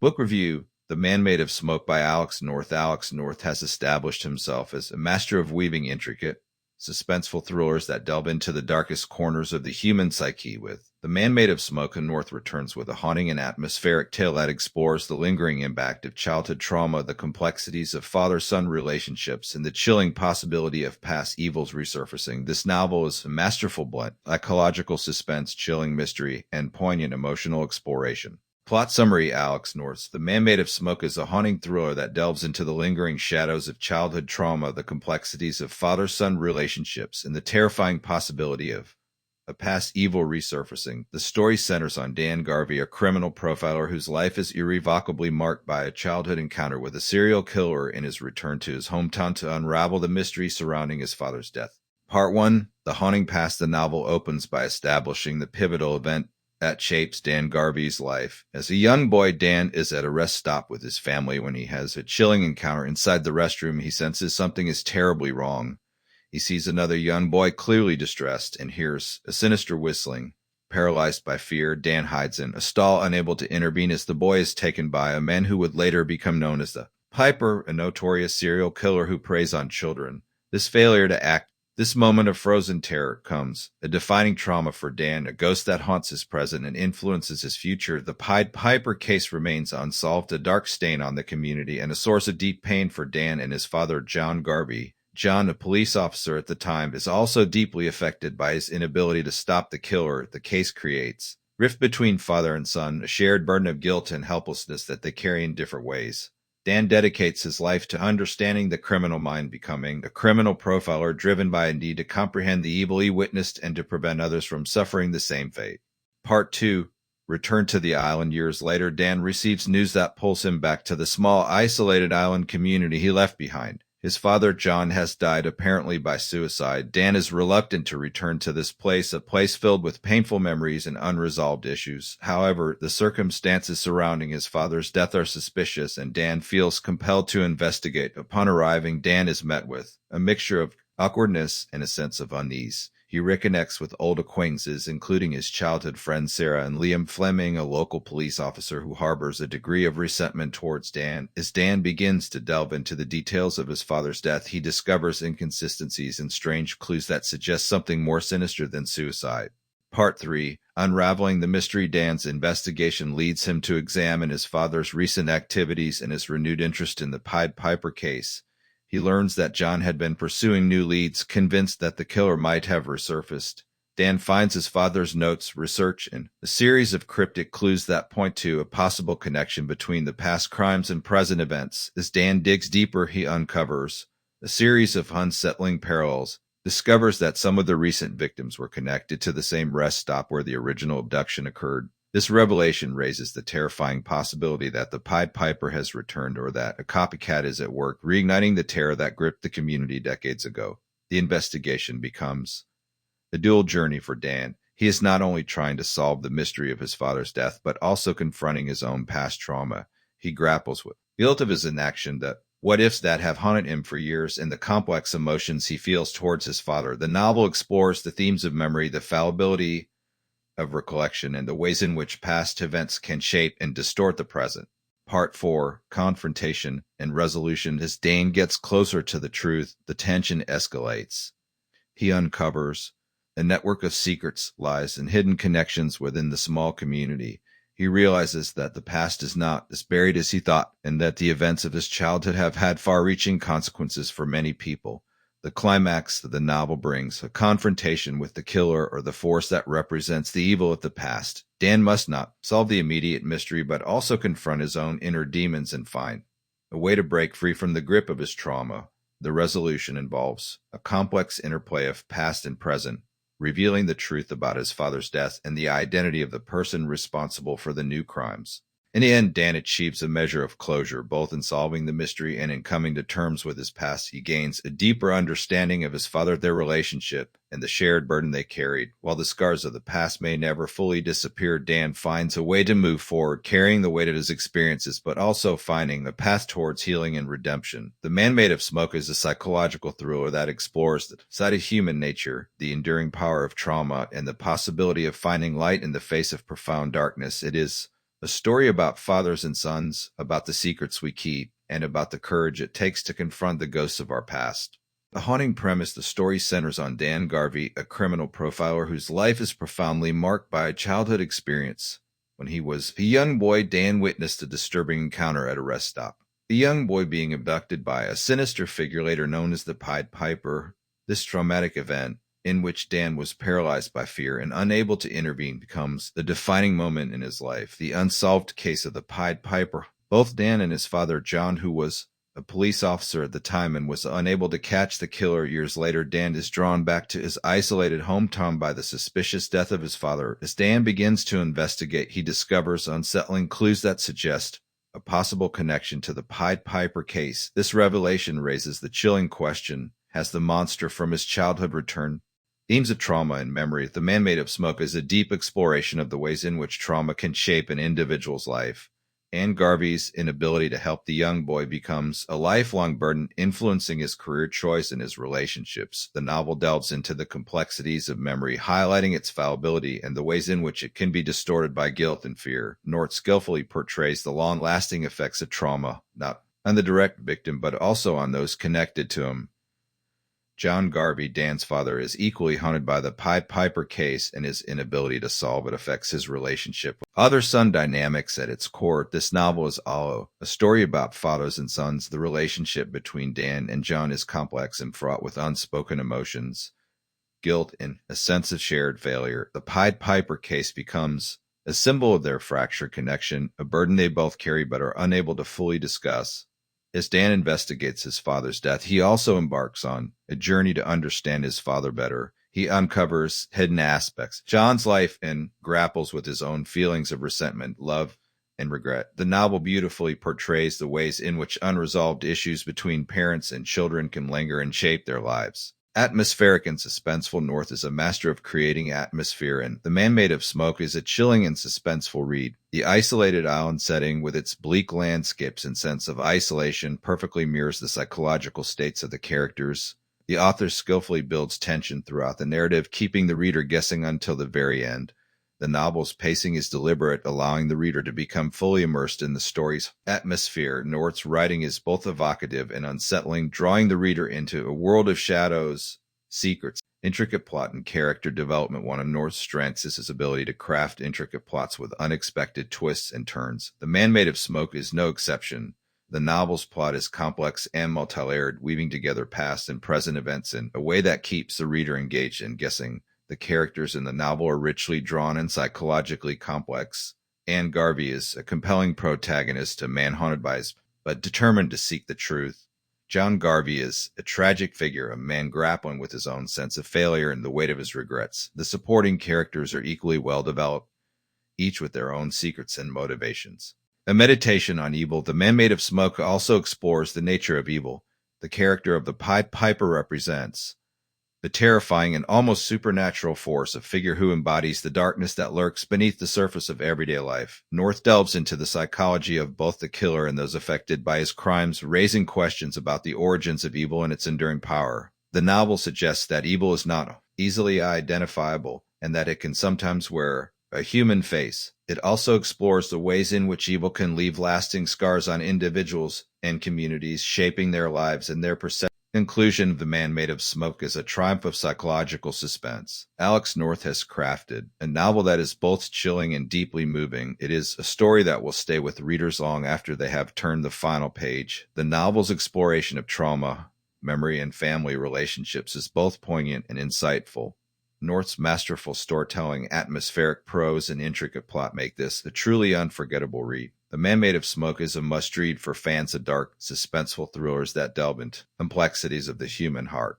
Book review: The Man Made of Smoke by Alex North. Alex North has established himself as a master of weaving intricate, suspenseful thrillers that delve into the darkest corners of the human psyche. With The Man Made of Smoke, North returns with a haunting and atmospheric tale that explores the lingering impact of childhood trauma, the complexities of father-son relationships, and the chilling possibility of past evils resurfacing. This novel is a masterful blend of psychological suspense, chilling mystery, and poignant emotional exploration. Plot summary: Alex North's The Man Made of Smoke is a haunting thriller that delves into the lingering shadows of childhood trauma, the complexities of father-son relationships, and the terrifying possibility of a past evil resurfacing. The story centers on Dan Garvie, a criminal profiler whose life is irrevocably marked by a childhood encounter with a serial killer and his return to his hometown to unravel the mystery surrounding his father's death. Part 1. The haunting past. The novel opens by establishing the pivotal event that shapes Dan Garvie's life. As a young boy, Dan is at a rest stop with his family when he has a chilling encounter. Inside the restroom, he senses something is terribly wrong. He sees another young boy clearly distressed and hears a sinister whistling. Paralyzed by fear, Dan hides in a stall, unable to intervene as the boy is taken by a man who would later become known as the Piper, a notorious serial killer who preys on children. This moment of frozen terror comes a defining trauma for Dan, a ghost that haunts his present and influences his future. The Pied Piper case remains unsolved, a dark stain on the community and a source of deep pain for Dan and his father, John Garvie. John, a police officer at the time, is also deeply affected by his inability to stop the killer. The case creates rift between father and son, a shared burden of guilt and helplessness that they carry in different ways. Dan dedicates his life to understanding the criminal mind, becoming a criminal profiler driven by a need to comprehend the evil he witnessed and to prevent others from suffering the same fate. Part 2. Return to the island. Years later, Dan receives news that pulls him back to the small, isolated island community he left behind. His father, John, has died, apparently by suicide. Dan is reluctant to return to this place, a place filled with painful memories and unresolved issues. However, the circumstances surrounding his father's death are suspicious, and Dan feels compelled to investigate. Upon arriving, Dan is met with a mixture of awkwardness and a sense of unease. He reconnects with old acquaintances, including his childhood friend Sarah and Liam Fleming, a local police officer who harbors a degree of resentment towards Dan. As Dan begins to delve into the details of his father's death, he discovers inconsistencies and strange clues that suggest something more sinister than suicide. Part 3. Unraveling the mystery. Dan's investigation leads him to examine his father's recent activities and his renewed interest in the Pied Piper case. He learns that John had been pursuing new leads, convinced that the killer might have resurfaced. Dan finds his father's notes, research, and a series of cryptic clues that point to a possible connection between the past crimes and present events. As Dan digs deeper, he uncovers a series of unsettling parallels, discovers that some of the recent victims were connected to the same rest stop where the original abduction occurred. This revelation raises the terrifying possibility that the Pied Piper has returned or that a copycat is at work, reigniting the terror that gripped the community decades ago. The investigation becomes a dual journey for Dan. He is not only trying to solve the mystery of his father's death, but also confronting his own past trauma. He grapples with guilt of his inaction, the what-ifs that have haunted him for years, and the complex emotions he feels towards his father. The novel explores the themes of memory, the fallibility of recollection, and the ways in which past events can shape and distort the present. Part 4. Confrontation and resolution. As Dan gets closer to the truth, the tension escalates. He uncovers a network of secrets, lies, and hidden connections within the small community. He realizes that the past is not as buried as he thought, and that the events of his childhood have had far-reaching consequences for many people. The climax that the novel brings, a confrontation with the killer or the force that represents the evil of the past. Dan must not solve the immediate mystery, but also confront his own inner demons and find a way to break free from the grip of his trauma. The resolution involves a complex interplay of past and present, revealing the truth about his father's death and the identity of the person responsible for the new crimes. In the end, Dan achieves a measure of closure, both in solving the mystery and in coming to terms with his past. He gains a deeper understanding of his father, their relationship, and the shared burden they carried. While the scars of the past may never fully disappear, Dan finds a way to move forward, carrying the weight of his experiences, but also finding a path towards healing and redemption. The Man Made of Smoke is a psychological thriller that explores the side of human nature, the enduring power of trauma, and the possibility of finding light in the face of profound darkness. It is a story about fathers and sons, about the secrets we keep, and about the courage it takes to confront the ghosts of our past. The haunting premise, the story centers on Dan Garvie, a criminal profiler whose life is profoundly marked by a childhood experience. When he was a young boy, Dan witnessed a disturbing encounter at a rest stop. The young boy being abducted by a sinister figure later known as the Pied Piper. This traumatic event, in which Dan was paralyzed by fear and unable to intervene, becomes the defining moment in his life. The unsolved case of the Pied Piper. Both Dan and his father, John, who was a police officer at the time and was unable to catch the killer years later, Dan is drawn back to his isolated hometown by the suspicious death of his father. As Dan begins to investigate, he discovers unsettling clues that suggest a possible connection to the Pied Piper case. This revelation raises the chilling question: has the monster from his childhood returned? Themes of trauma and memory. The Man Made of Smoke is a deep exploration of the ways in which trauma can shape an individual's life. Dan Garvie's inability to help the young boy becomes a lifelong burden, influencing his career choice and his relationships. The novel delves into the complexities of memory, highlighting its fallibility and the ways in which it can be distorted by guilt and fear. North skillfully portrays the long-lasting effects of trauma, not on the direct victim, but also on those connected to him. John Garvie, Dan's father, is equally haunted by the Pied Piper case, and his inability to solve it affects his relationship with father-son dynamics. At its core, this novel is a story about fathers and sons. The relationship between Dan and John is complex and fraught with unspoken emotions, guilt, and a sense of shared failure. The Pied Piper case becomes a symbol of their fractured connection, a burden they both carry but are unable to fully discuss. As Dan investigates his father's death, he also embarks on a journey to understand his father better. He uncovers hidden aspects of John's life and grapples with his own feelings of resentment, love, and regret. The novel beautifully portrays the ways in which unresolved issues between parents and children can linger and shape their lives. Atmospheric and suspenseful. North is a master of creating atmosphere, and The Man Made of Smoke is a chilling and suspenseful read. The isolated island setting, with its bleak landscapes and sense of isolation, perfectly mirrors the psychological states of the characters. The author skillfully builds tension throughout the narrative, keeping the reader guessing until the very end. The novel's pacing is deliberate, allowing the reader to become fully immersed in the story's atmosphere. North's writing is both evocative and unsettling, drawing the reader into a world of shadows, secrets, intricate plot, and character development. One of North's strengths is his ability to craft intricate plots with unexpected twists and turns. The Man Made of Smoke is no exception. The novel's plot is complex and multi-layered, weaving together past and present events in a way that keeps the reader engaged and guessing. The characters in the novel are richly drawn and psychologically complex. Dan Garvie is a compelling protagonist, a man haunted by his but determined to seek the truth. John Garvie is a tragic figure, a man grappling with his own sense of failure and the weight of his regrets. The supporting characters are equally well developed, each with their own secrets and motivations. A meditation on evil. The Man Made of Smoke also explores the nature of evil. The character of the Pied Piper represents the terrifying and almost supernatural force, a figure who embodies the darkness that lurks beneath the surface of everyday life. North delves into the psychology of both the killer and those affected by his crimes, raising questions about the origins of evil and its enduring power. The novel suggests that evil is not easily identifiable and that it can sometimes wear a human face. It also explores the ways in which evil can leave lasting scars on individuals and communities, shaping their lives and their perception. Conclusion of The Man Made of Smoke is a triumph of psychological suspense. Alex North has crafted a novel that is both chilling and deeply moving. It is a story that will stay with readers long after they have turned the final page. The novel's exploration of trauma, memory, and family relationships is both poignant and insightful. North's masterful storytelling, atmospheric prose, and intricate plot make this a truly unforgettable read. The Man Made of Smoke is a must-read for fans of dark, suspenseful thrillers that delve into complexities of the human heart.